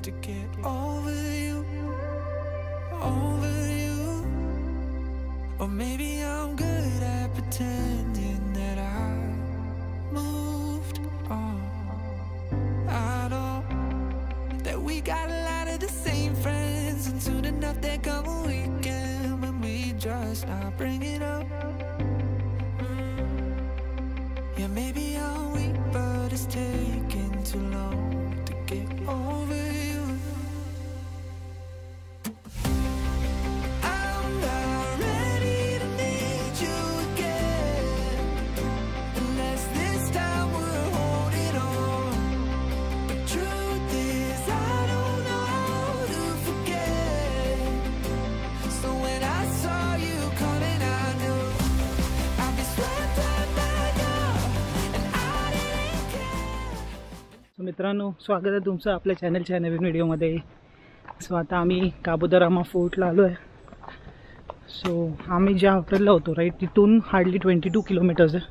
to get over you, over you. Or maybe I'm good at pretending that I moved on. I know that we got a lot of the same friends, and soon enough there come a weekend when we just stop bringing up. Yeah, maybe I'm weak, but it's taking too long to get over you. I'm not ready to need you again, unless this time we're holding on. The truth is I don't know how to forget. So when I saw you coming, I knew I'd be swept up by now, and I didn't care. मित्रांनो, स्वागत आहे तुमचं आपल्या चॅनलच्या नवीन व्हिडिओमध्ये. So आता आम्ही काबुदरामा फोर्टला आलो आहे. सो आम्ही ज्या हॉटेलला होतो राईट तिथून हार्डली 22 किलोमीटर्स आहे.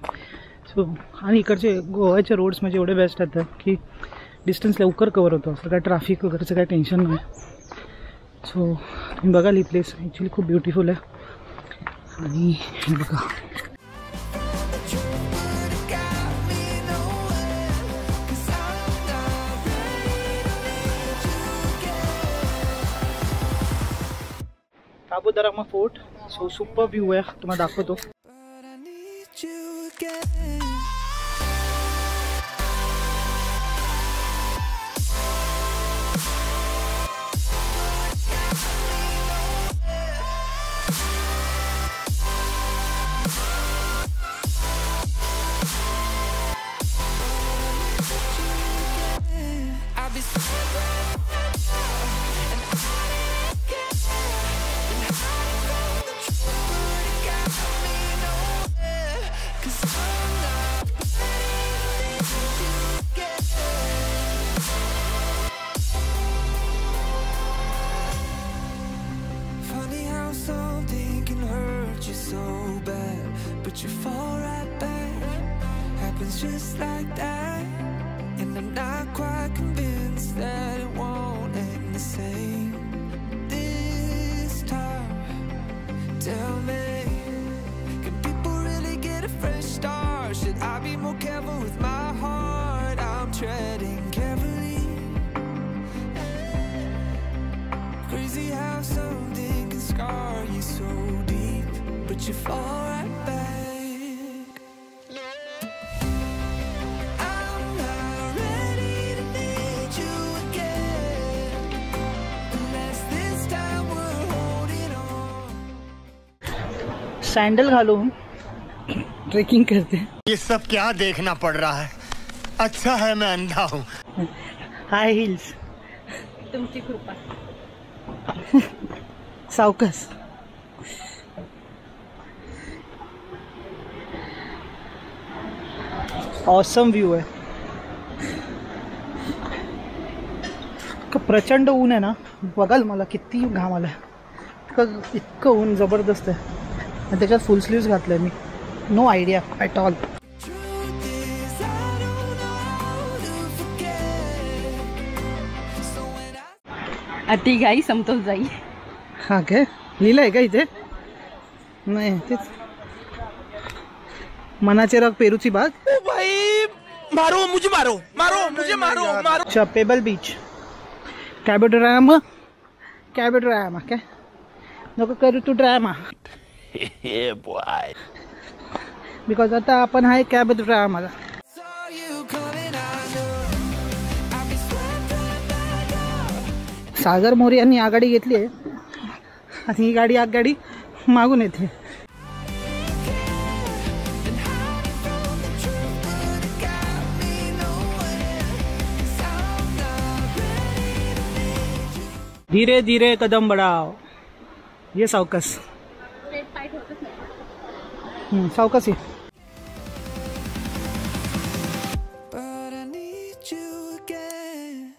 सो आणि इकडचे गोव्याचे रोड्स म्हणजे एवढे बेस्ट आहेत की डिस्टन्स लवकर कवर होतो, असं काय ट्रॅफिक वगैरेचं काय टेन्शन नाही. सो तुम्ही बघाल ही प्लेस ॲक्च्युली खूप ब्युटिफुल आहे. आणि हे बघा काबुदरामा फोर्ट. सो सुपर व्ह्यू आहे, तुम्हाला दाखवतो. But I need you again. I'll be funny how something can hurt you so bad, but you fall right back. Happens just like that. And I'm not quite convinced that it won't end the same this time. Tell me, can people really get a fresh start? Should I be more careful with my heart? I'm treading carefully. Crazy how something can scar you so deep, but you fall right back. Sandal घालून trekking करते. ये सब क्या देखना पड़ रहा है? अच्छा है मैं अंधा हूँ. हाय हिल्स. तुमची कृपा. सावकाश. ऑसम व्ह्यू आहे. प्रचंड ऊन आहे ना, बघाल मला किती घाम आला. इतकं ऊन जबरदस्त आहे आणि त्याच्यात फुल स्लीव्स घातले मी. No idea at all. अति घाई समतोल जाई. हा काय लिहिलं आहे का इथे? नाही तेच मनाचे रग पेरूची बाग. ओ भाई मारो मुझे, मारो मारो मुझे, मारो मारो. अच्छा पेबल बीच. कॅबोड्रामा. कॅबोड्रामा काय नको करू तू ड्रामा. बिकॉज आता आपण आहे कॅबोड्रामाला. सागर मोरे यांनी आघाडी घेतली आहे आणि ही गाडी आगगाडी मागून येते. धीरे धीरे कदम बढ़ाओ. ये सावकाश. सावकाश आहे. But I need you again.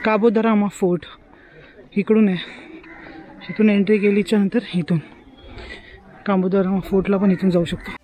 Cabo the Rama fort इकडून आहे. इथून एंट्री केलीच्या नंतर इथून काबो द रामा फोर्टला पण इथून जाऊ शकतो.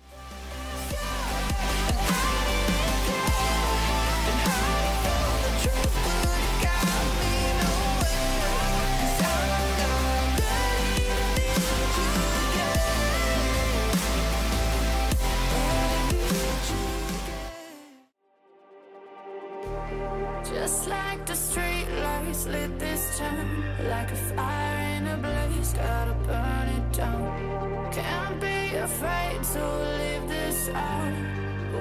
Just like the street lights lit this town, like a fire in a blaze, gotta burn it down. Can't be afraid to leave this out.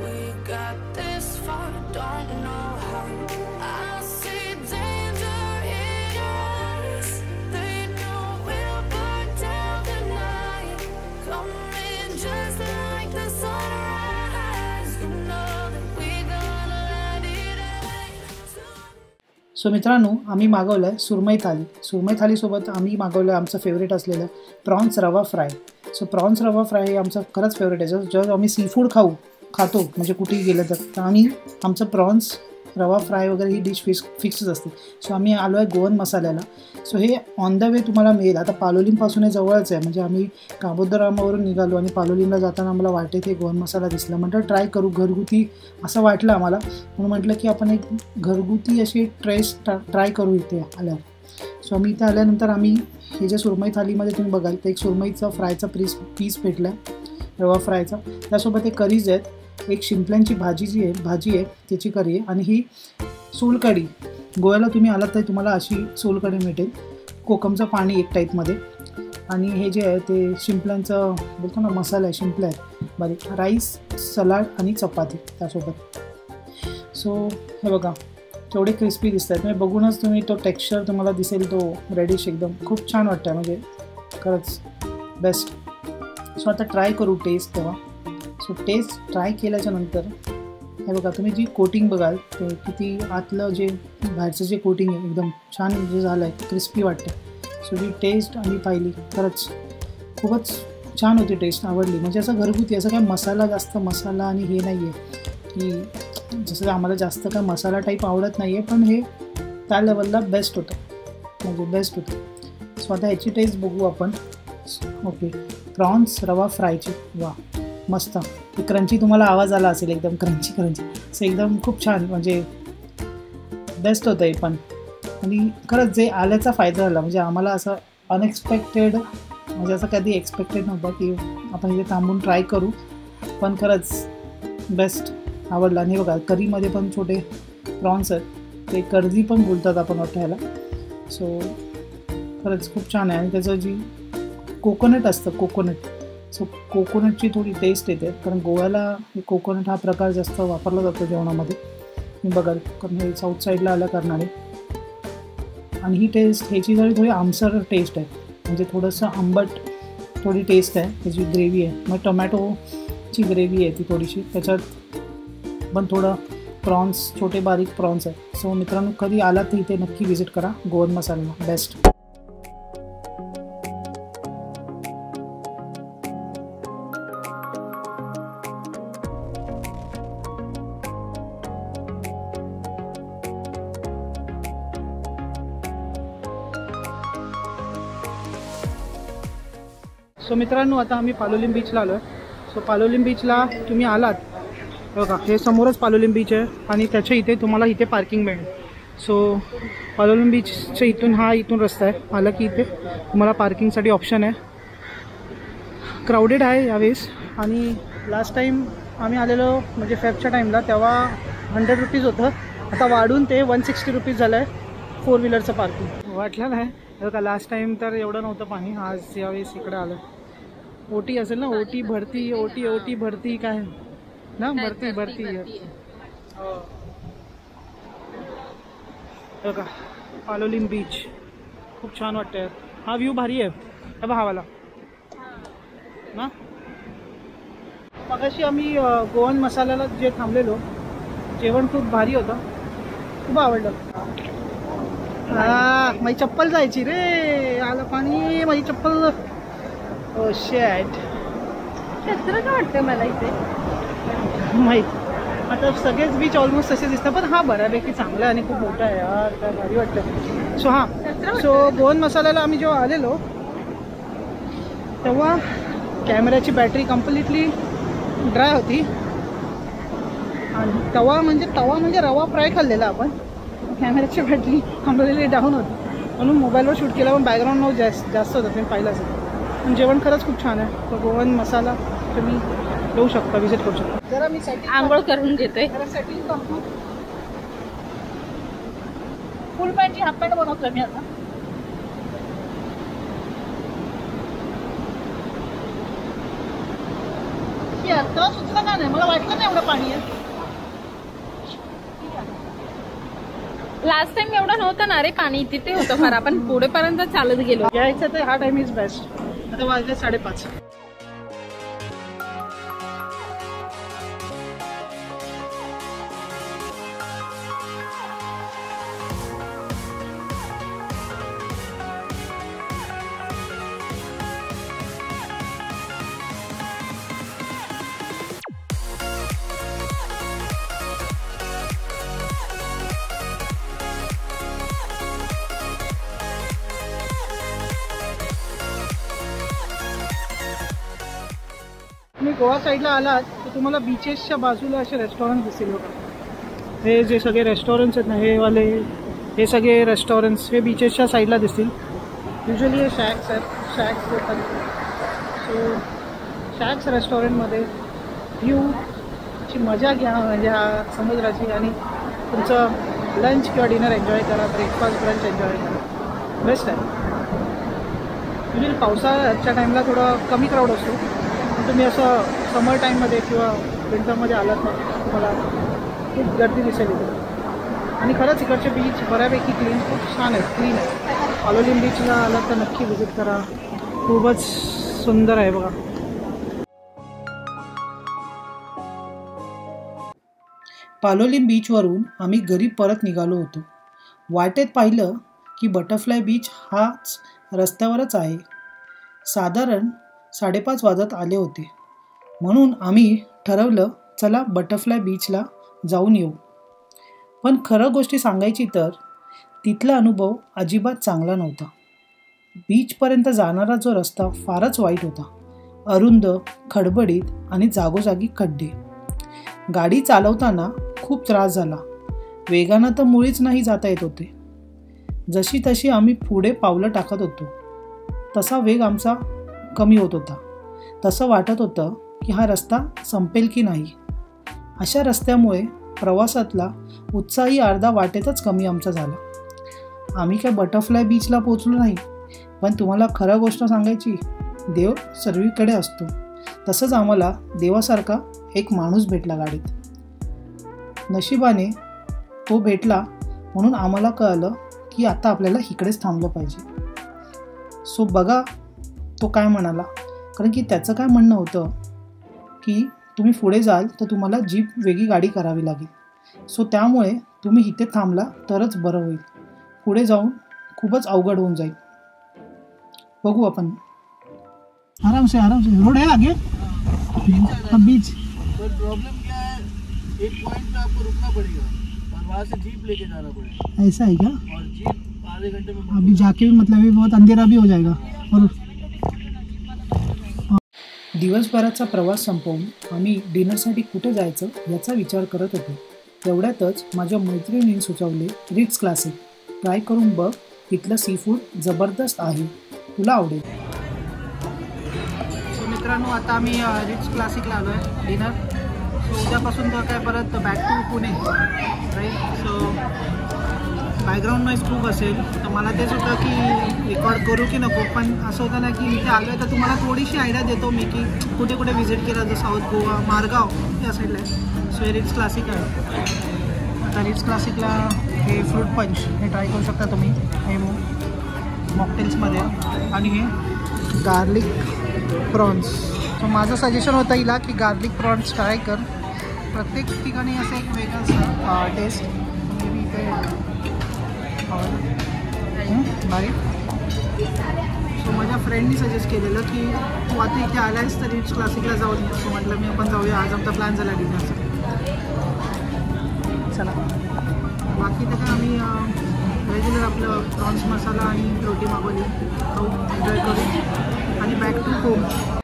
We got this far, don't know how. I see danger in your eyes. They know we'll burn down the night. Come in just like the sunrise. You know that we gonna let it rain. So मित्रांनो, आम्ही मागवलं आहे सुरमई थाली. सुरमई थालीसोबत आम्ही मागवलं आहे आमचं favourite असलेलं prawns रवा फ्राय. सो प्रॉन्स रवा फ्राय हे आमचं खरंच फेवरेट आहे. जेव्हा आम्ही सी फूड खातो म्हणजे कुठेही गेलं तर आम्ही आमचं प्रॉन्स रवा फ्राय वगैरे ही डिश फिक्सच असते. सो आम्ही आलो आहे गोवन मसाल्याला. सो हे ऑन द वे तुम्हाला मिळेल. आता पालोलीमपासून हे जवळच आहे. म्हणजे आम्ही काबो द रामावरून निघालो आणि पालोलीमला जाताना आम्हाला वाटेत हे गोवन मसाला दिसला. म्हटलं ट्राय करू, घरगुती असं वाटलं आम्हाला, म्हणून म्हटलं की आपण एक घरगुती अशी ट्राय करू इथे आल्यावर. सो आम्ही इथे आल्यानंतर आम्ही हे जे सुरमई थालीमध्ये तुम्ही बघाल तर एक सुरमईचा फ्रायचा पीस भेटला आहे रवा फ्रायचा. त्यासोबत एक करीज आहेत, एक शिंपल्यांची भाजी आहे त्याची करी आहे, आणि ही सोलकढी. गोव्याला तुम्ही आलात तर तुम्हाला अशी सोलकढी मिळेल, कोकमचं पाणी एक टाईपमध्ये. आणि हे जे आहे ते शिंपल्यांचं बोलतो ना मसाला आहे, शिंपल्या आहेत बारीक, राईस, सलाड आणि चपाती त्यासोबत. सो हे बघा केवढे क्रिस्पी दिसत आहेत. म्हणजे बघूनच तुम्ही तो टेक्स्चर तुम्हाला दिसेल, तो रेडिश एकदम खूप छान वाटतं, म्हणजे खरंच बेस्ट. सो आता ट्राय करू टेस्ट तेव्हा. सो टेस्ट ट्राय केल्याच्या नंतर हे बघा तुम्ही जी कोटिंग बघाल ते किती आतलं जे बाहेरचं जे कोटिंग आहे एकदम छान जे झालं आहे, क्रिस्पी वाटतं. सो जी टेस्ट आम्ही पाहिली खरंच खूपच छान होती, टेस्ट आवडली. म्हणजे असं घरगुती, असं काय मसाला जास्त मसाला आणि हे नाही आहे की जसं आम्हाला जास्त काय मसाला टाईप आवडत नाही आहे, पण हे त्या लेवलला बेस्ट होतं, म्हणजे बेस्ट होतं. सो आता ह्याची टेस्ट बघू आपण. ओके, प्रॉन्स रवा फ्रायची, वा मस्त. ते क्रंची तुम्हाला आवाज आला असेल, एकदम क्रंची असं एकदम खूप छान, म्हणजे बेस्ट होतं हे पण. आणि खरंच जे आल्याचा फायदा झाला, म्हणजे आम्हाला असं अनएक्सपेक्टेड, म्हणजे असं कधी एक्सपेक्टेड नव्हतं की आपण इथे थांबून ट्राय करू, पण खरंच बेस्ट आवडलं. आणि बघा करीमध्ये पण छोटे प्रॉन्स आहेत, ते कर्दी पण बोलतात आपण वाटायला. सो खरंच खूप छान आहे. आणि त्याचं जी कोकोनट असतं, कोकोनट, सो कोकोनटची थोडी टेस्ट येते, कारण गोव्याला कोकोनट हा प्रकार जास्त वापरला जातो जेवणामध्ये, मी बघाल, कारण हे साऊथ साईडला आल्या कारणाने. आणि ही टेस्ट ह्याची जरी थोडी आमसर टेस्ट आहे, म्हणजे थोडंसं आंबट थोडी टेस्ट आहे. त्याची ग्रेव्ही आहे, मग टोमॅटोची ग्रेव्ही आहे ती थोडीशी, त्याच्यात पण थोडं प्रॉन्स, छोटे बारीक प्रॉन्स आहेत. सो मित्रांनो, कधी आलात तर इथे नक्की व्हिजिट करा गोवन मसाला, बेस्ट. सो मित्रांनो, आता आम्ही पालोलीम बीचला आलो आहे. सो पालोलीम बीचला तुम्ही आलात बघा, हे समोरच पालोलीम बीच आहे आणि त्याच्या इथे तुम्हाला इथे पार्किंग मिळेल. सो पालोलीम बीचच्या इथून रस्ता आहे, आला की इथे तुम्हाला पार्किंगसाठी ऑप्शन आहे. क्राऊडेड आहे यावेळेस. आणि लास्ट टाईम आम्ही आलेलो म्हणजे फेबच्या टाईमला, तेव्हा 100 रुपीज होतं, आता वाढून ते 160 रुपीज झालं आहे 4 व्हीलरचं पार्किंग. वाटलं नाही बघा, लास्ट टाईम तर एवढं नव्हतं पाणी, आज यावेळेस इकडे आलं. ओटी असेल ना, ओटी भरती, ओटी भरती काय ना, भरती बघा. पालोलीम बीच खूप छान वाटतं, हा व्ह्यू भारी आहे बघा हवाला ना. मगाशी आम्ही गोवन मसाल्याला जे थांबलेलो, जेवण खूप भारी होतं, खूप आवडलं. माझी चप्पल जायची रे, आलं पाणी, माझी चप्पल. ओ शॅट, छत्र का वाटतं मला इथे माहीत आता सगळेच बीच ऑलमोस्ट तसे दिसतात, पण हा बऱ्यापैकी चांगला आहे आणि खूप मोठा आहे यार, काय भारी वाटतं. सो हां, सो गोवन मसाल्याला आम्ही जेव्हा आलेलो तेव्हा कॅमेऱ्याची बॅटरी कम्प्लिटली ड्राय होती आणि तवा म्हणजे रवा फ्राय खाल्लेला आपण, कॅमेऱ्याची बॅटरी कम्प्लिटली डाऊन होती म्हणून मोबाईलवर शूट केला, पण बॅकग्राऊंड नव्हतं जास्त होतं, तुम्ही पाहिलं असेल. पण जेवण खरंच खूप छान आहे. तो गोवन मसाला तुम्ही येऊ शकता, विजिट करू शकता. जरा मी आंघोळ करून घेतोय. सेटिंग करतो. फुल पॅन्टची हाफ पॅन्ट बनवतोय मी आता. आता सुचलं का नाही, मला वाटलं नाही एवढं पाणी आहे. लास्ट टाइम एवढं नव्हतं ना रे पाणी, तिथे होतं फार. आपण पुढेपर्यंत चालत गेलो. यायचं तर हा टाइम इज बेस्ट. आता वाजले 5:30. तुम्ही गोवा साईडला आलात तर तुम्हाला बीचेसच्या बाजूला असे रेस्टॉरंट दिसतील बघा. हे जे सगळे रेस्टॉरंट्स आहेत ना, हे सगळे रेस्टॉरंट्स हे बीचेसच्या साईडला दिसतील. युजली हे शॅक्स आहेत, शॅक्स होतात. सो शॅक्स रेस्टॉरंटमध्ये व्ह्यूची मजा घ्या म्हणजे हा समुद्राची, आणि तुमचं लंच किंवा डिनर एन्जॉय करा, ब्रेकफास्ट ब्रंच एन्जॉय करा. बेस्ट आहे. म्हणजे पावसाळ्याच्या टाईमला थोडं कमी क्राऊड असतो, तुम्ही असं समर टाईममध्ये किंवा विंटरमध्ये आलात ना तुम्हाला खूप गर्दी दिसेल इथे. आणि खरंच इकडचे बीच बऱ्यापैकी खूप छान आहेत, क्लीन आहे. पालोलीम बीचला आलात तर नक्की व्हिजिट करा, खूपच सुंदर आहे बघा. पालोलीम बीचवरून आम्ही घरी परत निघालो होतो. वाटेत पाहिलं की बटरफ्लाय बीच हाच रस्त्यावरच आहे. साधारण 5:30 वाजत आले होते म्हणून आम्ही ठरवलं चला बटरफ्लाय बीचला जाऊन येऊ. पण खरं गोष्टी सांगायची तर तिथला अनुभव अजिबात चांगला नव्हता. बीचपर्यंत जाणारा जो रस्ता फारच वाईट होता. अरुंद, खडबडीत आणि जागोजागी खड्डे. गाडी चालवताना खूप त्रास झाला. वेगानं तर मुळीच नाही जाता येत होते. जशी तशी आम्ही पुढे पावलं टाकत होतो तसा वेग आमचा कमी होत होता. तसं वाटत होतं की हा रस्ता संपेल की नाही. अशा रस्त्यामुळे प्रवासातला उत्साही अर्धा वाटेतच कमी आमचा झाला. आम्ही काय बटरफ्लाय बीचला पोचलो नाही, पण तुम्हाला खरं गोष्ट सांगायची, देव सर्वीकडे असतो. तसंच आम्हाला देवासारखा एक माणूस भेटला गाडीत. नशिबाने तो भेटला म्हणून आम्हाला कळलं की आता आपल्याला इकडेच थांबलं पाहिजे. सो बघा तो काय म्हणाला, कारण की त्याचं काय म्हणणं होतं की तुम्ही पुढे जाल तर तुम्हाला जीप वेगळी गाडी करावी लागेल. सो त्यामुळे तुम्ही इथे थांबला तरच बरं होईल. पुढे जाऊन खूपच अवघड होऊन जाईल. बघू आपण. आराम से रोड है आगे बीच. प्रॉब्लम क्या है, एक पॉइंट पे आपको रुकना पड़ेगा और वहाँ से जीप लेके जाना पड़ेगा. ऐसा है क्या? और जीप आधे घंटे में अभी जाके भी मतलब अभी बहुत अंधेरा भी हो जाएगा. और दिवसभराचा प्रवास संपवून आम्ही डिनरसाठी कुठे जायचं याचा विचार करत होतो. तेवढ्यातच माझ्या मैत्रिणीने सुचवले रिट्स क्लासिक. ट्राय करून बघ, इथलं सी फूड जबरदस्त आहे, तुला आवडेल. सो मित्रांनो, आता आम्ही रिट्स क्लासिकला आलो आहे डिनर. सो उद्यापासून तर काय परत back to Pune right. So background noise खूप असेल तर मला तेच होतं की रेकॉर्ड करू की नको. पण असं होतं ना की इथे आलो आहे तर तुम्हाला थोडीशी आयडिया देतो मी की कुठे कुठे व्हिजिट केलं, जसं साऊथ गोवा, मारगाव या साईडला आहे. सो हे रिट्स क्लासिक आहे. आता रिट्स क्लासिकला हे फ्रूट पंच हे ट्राय करू शकता तुम्ही, हे मॉकटेल्समध्ये. आणि हे गार्लिक प्रॉन्स. सो माझं सजेशन होतं हिला की गार्लिक प्रॉन्स ट्राय कर. प्रत्येक ठिकाणी असं एक वेगळं असतं टेस्ट. मे बी इथे बाय. सो माझ्या फ्रेंडनी सजेस्ट केलेलं की तू आता इथे आलायस तर रिट्स क्लासिकला जाऊन. सो म्हटलं मी आपण जाऊया. आज आमचा प्लॅन झाला डिनरचा. चला बाकी तर काय आम्ही रेग्युलर आपलं प्रॉन्स मसाला आणि रोटी मागवली खाऊ एन्जॉय करू आणि बॅक टू होम.